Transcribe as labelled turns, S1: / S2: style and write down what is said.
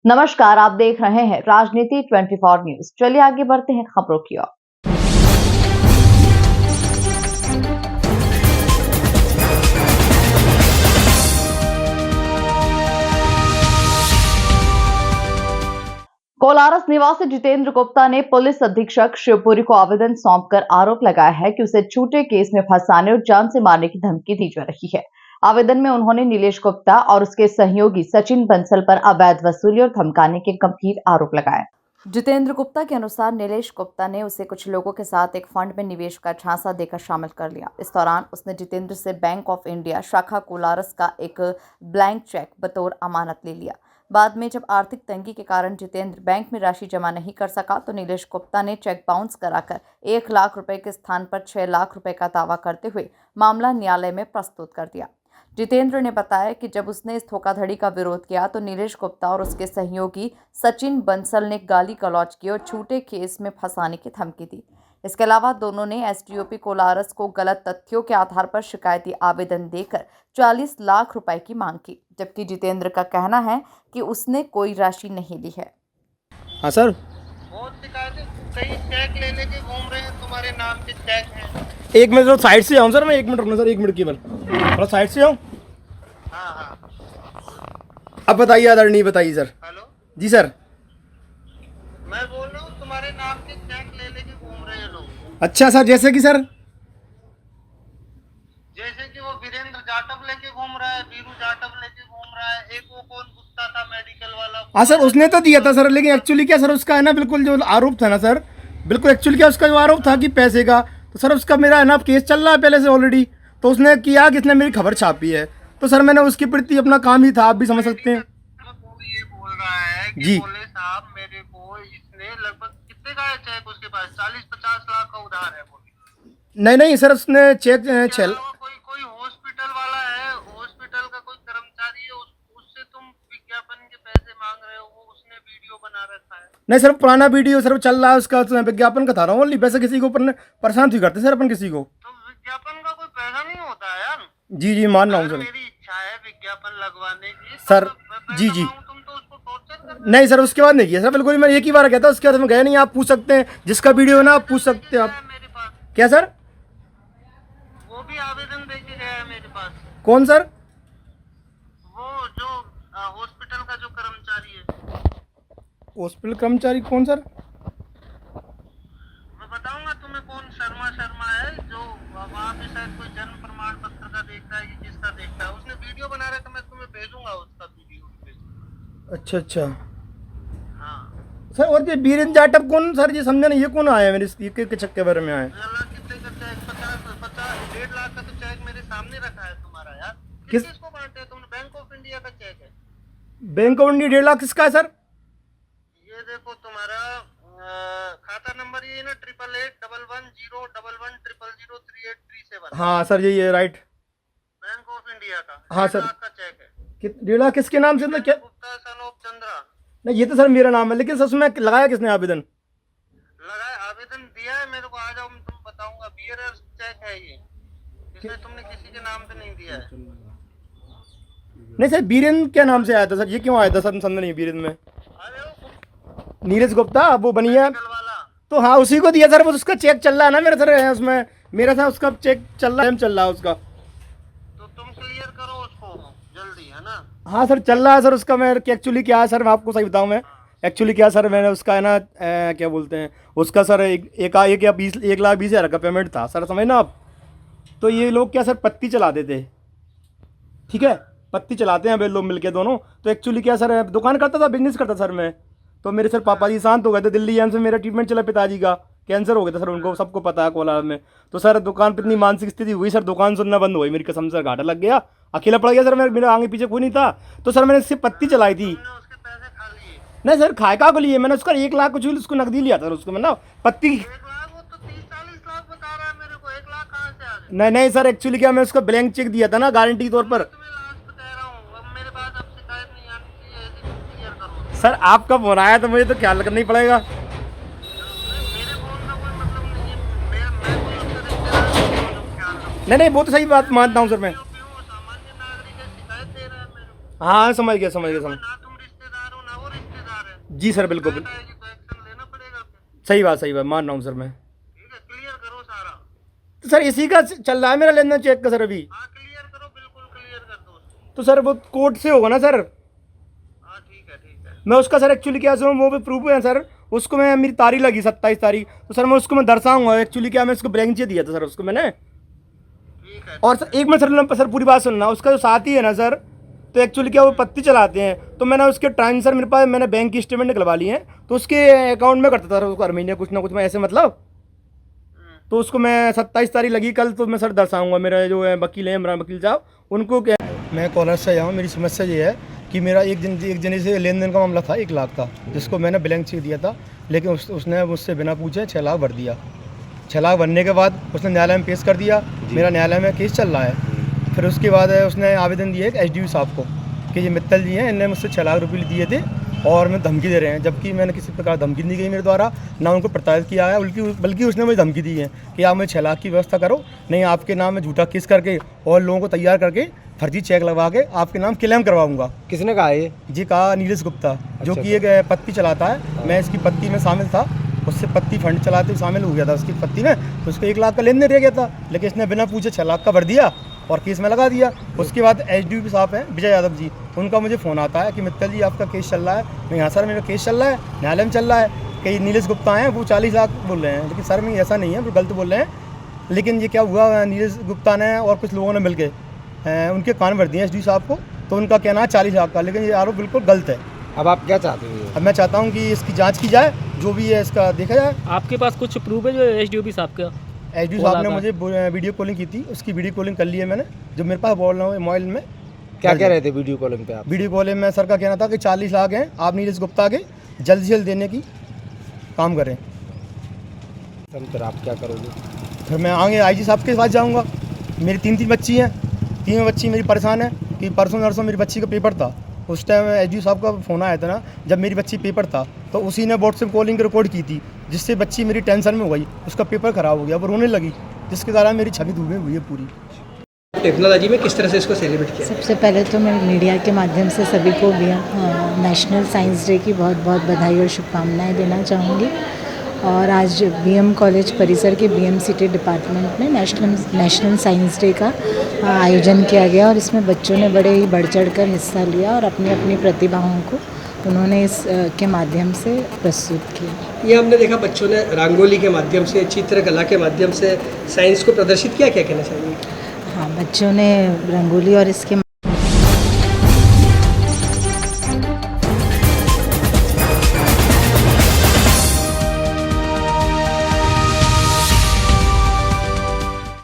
S1: नमस्कार, आप देख रहे हैं राजनीति 24 न्यूज। चलिए आगे बढ़ते हैं खबरों की ओर। कोलारस निवासी जितेंद्र गुप्ता ने पुलिस अधीक्षक शिवपुरी को आवेदन सौंपकर आरोप लगाया है कि उसे झूठे केस में फंसाने और जान से मारने की धमकी दी जा रही है। आवेदन में उन्होंने नीलेश गुप्ता और उसके सहयोगी सचिन बंसल पर अवैध वसूली और धमकाने के गंभीर आरोप लगाए। जितेंद्र गुप्ता के अनुसार नीलेश गुप्ता ने उसे कुछ लोगों के साथ एक फंड में निवेश का झांसा देकर शामिल कर लिया। इस दौरान उसने जितेंद्र से बैंक ऑफ इंडिया शाखा कोलारस का एक ब्लैंक चेक बतौर अमानत ले लिया। बाद में जब आर्थिक तंगी के कारण जितेंद्र बैंक में राशि जमा नहीं कर सका तो नीलेश गुप्ता ने चेक बाउंस कराकर 1 लाख रुपए के स्थान पर 6 लाख रुपए का दावा करते हुए मामला न्यायालय में प्रस्तुत कर दिया। जितेंद्र ने बताया कि जब उसने इस धोखाधड़ी का विरोध किया तो नीलेश गुप्ता और उसके सहयोगी सचिन बंसल ने गाली गलौज की और झूठे केस में फंसाने की धमकी दी। इसके अलावा दोनों ने एसडीओपी कोलारस को गलत तथ्यों के आधार पर शिकायती आवेदन देकर 40 लाख रुपए की मांग की, जबकि जितेंद्र का कहना है कि उसने कोई राशि नहीं ली है।
S2: हाँ सर,
S3: बहुत शिकायतें, कई चेक ले लेके घूम रहे हैं, तुम्हारे नाम के चेक हैं।
S2: एक मिनट साइड से आऊँ सर, मैं 1 मिनट रुकना सर, 1 मिनट केवल थोड़ा साइड से आऊँ।
S3: हाँ हाँ,
S2: अब बताइए आदरणीय, बताइए सर।
S3: हेलो
S2: जी सर।
S3: मैं बोल रहा हूँ तुम्हारे नाम के चेक ले लेके घूम रहे हैं लोग।
S2: अच्छा सर, जैसे कि सर
S3: जैसे कि वो वीरेंद्र जाटव लेके घूम रहा है, वीरू जाटव लेके घूम रहा है, एक वो कौन गुप्ता था मेडिकल वाला।
S2: हाँ सर, उसने तो दिया था सर, लेकिन एक्चुअली क्या सर उसका है ना, बिल्कुल जो आरोप था ना सर, बिल्कुल एक्चुअली क्या उसका जो आरोप था कि पैसे का, तो सर उसका मेरा है ना केस चल रहा है पहले से ऑलरेडी। तो उसने किया कि इसने मेरी खबर छापी है, तो सर मैंने उसके प्रति अपना काम ही था, आप भी समझ सकते हैं।
S3: वो ये बोल रहा है कि
S2: जी।
S3: बोले साहब मेरे को इसने लगभग कितने का है चेक उसके पास, 40-50 लाख का उधार है। बोले
S2: नहीं सर, उसने चेक
S3: कोई हॉस्पिटल वाला है, हॉस्पिटल का कोई कर्मचारी है, उससे तुम विज्ञापन के पैसे मांग रहे हो, वो उसने वीडियो बना रखा है।
S2: नहीं सर, पुराना वीडियो सर चल रहा है उसका, तो विज्ञापन का था ना ओनली, पैसे किसी को परेशान थी करते सर अपन किसी को।
S3: तो विज्ञापन का कोई पैसा नहीं होता है यार।
S2: जी मान रहा हूँ सर।
S3: मेरी इच्छा है विज्ञापन लगवाने की
S2: सर,
S3: तो
S2: जी
S3: तुम तो उसको टॉर्चर कर।
S2: नहीं सर, उसके बाद नहीं किया सर, बिल्कुल मैं एक ही बार कहता, उसके बाद मैं गया नहीं। आप पूछ सकते हैं, जिसका वीडियो है ना आप पूछ सकते हैं। आप
S3: मेरे पास
S2: क्या सर?
S3: वो भी आवेदन दे के गया है मेरे पास।
S2: कौन सर?
S3: वो जो हॉस्पिटल का जो कर्मचारी है।
S2: हॉस्पिटल कर्मचारी कौन सर?
S3: मैं बताऊंगा तुम्हें कौन, शर्मा है, जो वहाँ पे शायद कोई जन्म प्रमाण पत्र का देखता है, जिसका देखता है, उसने वीडियो बना रहा था, मैं तुम्हें भेजूंगा उसका वीडियो।
S2: अच्छा।
S3: हाँ
S2: सर, और ये वीरेंद्र जाटव कौन सर? ये समझा नहीं, ये कौन आया मेरे के चक्के बारे में आया?
S3: कितने का चेक, 50-1.5 लाख का तो चेक मेरे सामने रखा है तुम्हारा यार। किसको बांटे तुमने? बैंक ऑफ इंडिया का चेक है।
S2: बैंक ऑफ इंडिया 1.5 लाख किसका है सर?
S3: ये देखो तुम्हारा खाता नंबर ये ना 8811101100003837।
S2: हाँ सर, यही है, राइट।
S3: बैंक ऑफ इंडिया का।
S2: हाँ सर।
S3: 1.5 लाख का चेक है।
S2: 1.5 लाख किसके नाम से? क्या?
S3: Gupta son of Chandra.
S2: नहीं, ये तो सर मेरा नाम है, लेकिन सर उसमें लगाया किसने आवेदन?
S3: लगाया, आवेदन दिया है मेरे को, आ जाओ मैं तुम बताऊंगा। बीआरएस चेक है ये, इसमें तुमने किसी के नाम पे नहीं दिया है।
S2: नहीं सर, वीरेंद्र क्या नाम से आया था सर? ये क्यों आया था सर? समझ नहीं, वीरेंद्र में नीरज गुप्ता वो बनिया
S3: वाला।
S2: तो हाँ, उसी को दिया सर। वो उसका चेक चल रहा है ना मेरा सर, उसमें मेरा था, उसका चेक चल रहा है उसका।
S3: तो तुम क्लियर करो उसको जल्दी, है ना?
S2: हाँ सर, चल रहा है सर उसका। मैं एक्चुअली क्या है सर, मैं आपको सही बताऊँ, मैं एक्चुअली क्या सर, मैंने उसका है ना क्या बोलते हैं उसका सर, एक या 1,20,000 का पेमेंट था सर, समझ ना आप। तो ये लोग क्या सर पत्ती चला देते, ठीक है, पत्ती चलाते हैं वे लोग मिलके दोनों। तो एक्चुअली क्या सर, दुकान करता था, बिजनेस करता सर मैं। तो मेरे सर पापा जी शांत हो गए थे, दिल्ली एम्स में मेरा ट्रीटमेंट चला, पिताजी का कैंसर हो गया था सर, उनको सबको पता है कोलार में। तो सर दुकान पर इतनी मानसिक स्थिति हुई सर, दुकान सुनना बंद हो गई मेरी, कसम सर घाटा लग गया, अकेला पड़ गया सर, मेरे आगे पीछे कोई नहीं था। तो सर मैंने इससे पत्ती चलाई थी।
S3: उसके पैसे खा लिए?
S2: नहीं सर, खाए का को लिए मैंने उसका 1 लाख कुछ उसको नकदी लिया था उसको, मैं ना पत्ती।
S3: 1 लाख? वो तो 30-40 लाख बता रहा है मेरे को, 1 लाख कहाँ से आ गए?
S2: नहीं सर, एक्चुअली क्या, मैं उसका ब्लैंक चेक दिया था ना गारंटी के तौर पर।
S3: तुम्हें लास्ट कह रहा हूँ, अब मेरे पास अब शिकायत नहीं आनी चाहिए, ऐसे क्लियर करो।
S2: सर आपका फोन आया तो मुझे तो ख्याल करना ही पड़ेगा।
S3: मेरे फोन का कोई मतलब नहीं है, मैं कोई उसका रिश्तेदार नहीं हूँ जो ख्याल रखूँ।
S2: नहीं, बहुत सही बात मानता हूँ सर मैं।
S3: सामान्य नागरिक है, शिकायत दे रहा है मेरे को।
S2: हाँ, समझ गया।
S3: ना तुम रिश्तेदार हो ना वो रिश्तेदार
S2: जी सर बिल्कुल
S3: शिकायत आएगी तो एक्शन लेना पड़ेगा फिर।
S2: सही बात मान रहा हूँ सर मैं।
S3: ठीक है, क्लियर करो सारा।
S2: तो सर इसी का चल रहा है मेरा लेन देन चेक का सर अभी।
S3: हाँ क्लियर करो, बिल्कुल क्लियर कर दो उसको।
S2: तो सर वो कोर्ट से होगा ना सर।
S3: हाँ ठीक है ठीक है।
S2: मैं उसका सर एक्चुअली क्या सर वो भी प्रूफ है सर, उसको मैं मेरी तारीख लगी 27 तारीख, तो सर मैं उसको मैं दर्शाऊंगा एक्चुअली क्या मैं उसको ब्लैंक चेक दिया था सर उसको मैंने।
S3: ठीक है।
S2: और सर एक मिनट सर पूरी बात सुनना, उसका जो साथी है ना सर, तो एक्चुअली क्या वो पत्ती चलाते हैं, तो मैंने उसके ट्रांसफर मेरे पास मैंने बैंक की स्टेटमेंट निकलवा ली है, तो उसके अकाउंट में करता था उसको हर महीने कुछ ना कुछ मैं ऐसे मतलब। तो उसको मैं 27 तारीख लगी कल, तो मैं सर दर्शाऊंगा मेरा जो है वकील है इमरान वकील साहब उनको क्या। मैं कॉलर से आया हूँ, मेरी समस्या ये है कि मेरा एक जने से लेन देन का मामला था 1 लाख का, जिसको मैंने ब्लैंक चेक दिया था, लेकिन उसने मुझसे बिना पूछे 6 लाख भर दिया। 6 लाख भरने के बाद उसने न्यायालय में पेश कर दिया, मेरा न्यायालय में केस चल रहा है। फिर उसके बाद उसने आवेदन दिया है एसडीओ साहब को कि ये मित्तल जी हैं, इन्होंने मुझसे 6 लाख रुपये दिए थे और मैं धमकी दे रहे हैं, जबकि मैंने किसी प्रकार धमकी नहीं गई मेरे द्वारा, ना उनको प्रताड़ित किया है, बल्कि उसने मुझे धमकी दी है कि आप मुझे 6 लाख की व्यवस्था करो, नहीं आपके नाम में झूठा केस करके और लोगों को तैयार करके फर्जी चेक लगवा के आपके नाम क्लेम करवाऊंगा।
S4: किसने कहा ये?
S2: जी कहा नीलेश गुप्ता, जो कि एक पत्ती चलाता है, मैं इसकी पत्ती में शामिल था, उससे पत्ती फंड चलाते शामिल हो गया था उसकी पत्ती में, तो उसको 1 लाख का लेन देन रह गया था, लेकिन इसने बिना पूछे 6 लाख का भर दिया और केस में लगा दिया। उसके बाद एसडीओ साहब हैं विजय यादव जी, उनका मुझे फ़ोन आता है कि मित्तल जी आपका केस चल रहा है। मैं यहाँ सर मेरा केस चल रहा है, न्यायालय में चल रहा है, कई नीलेश गुप्ता हैं वो 40 लाख बोल रहे हैं, लेकिन सर में ऐसा नहीं है, वो गलत बोल रहे हैं। लेकिन ये क्या हुआ, नीलेश गुप्ता ने और कुछ लोगों ने मिलकर उनके कान भर दिए एसडीओ साहब को, तो उनका कहना है 40 लाख का, लेकिन ये आरोप बिल्कुल गलत है।
S4: अब आप क्या चाहते हो?
S2: अब मैं चाहता हूँ कि इसकी जाँच की जाए, जो भी है इसका देखा जाए।
S5: आपके पास कुछ प्रूफ है जो एसडीओपी साहब का?
S2: एसडीओ साहब ने मुझे वीडियो कॉलिंग की थी, उसकी वीडियो कॉलिंग कर ली है मैंने, जो मेरे पास बोल रहा हूँ मोबाइल में।
S4: क्या कह रहे थे वीडियो कॉलिंग पे आप?
S2: वीडियो कॉलिंग में सर का कहना था कि 40 लाख हैं, आप नीलेश गुप्ता के जल्द से जल्द देने की काम करें।
S4: फिर आप क्या करोगे?
S2: फिर मैं आगे आईजी साहब के पास जाऊँगा। मेरी 3 बच्ची हैं, 3 बच्ची मेरी परेशान है कि परसों नरसों मेरी बच्ची का पेपर था, उस टाइम एसडीओ साहब का फ़ोन आया था ना, जब मेरी बच्ची पेपर था, तो उसी ने व्हाट्सएप कॉलिंग रिकॉर्ड की थी, जिससे बच्ची मेरी टेंशन में हो गई, उसका पेपर ख़राब हो गया, वो रोने लगी, जिसके कारण मेरी छवि धूल हुई है पूरी।
S6: टेक्नोलॉजी में किस तरह से इसको सेलिब्रेट किया?
S7: सबसे पहले तो मैं मीडिया के माध्यम से सभी को नेशनल साइंस डे की बहुत बहुत बधाई और शुभकामनाएं देना चाहूँगी। और आज बीएम कॉलेज परिसर के बीएमसीटी डिपार्टमेंट में नेशनल साइंस डे का आयोजन किया गया और इसमें बच्चों ने बड़े ही बढ़ चढ़ कर हिस्सा लिया और अपनी अपनी प्रतिभाओं को उन्होंने इस के माध्यम से प्रस्तुत किया।
S6: ये हमने देखा बच्चों ने रंगोली के माध्यम से, चित्रकला के माध्यम से साइंस को प्रदर्शित किया, क्या कहना चाहिए?
S7: हाँ, बच्चों ने रंगोली और इसके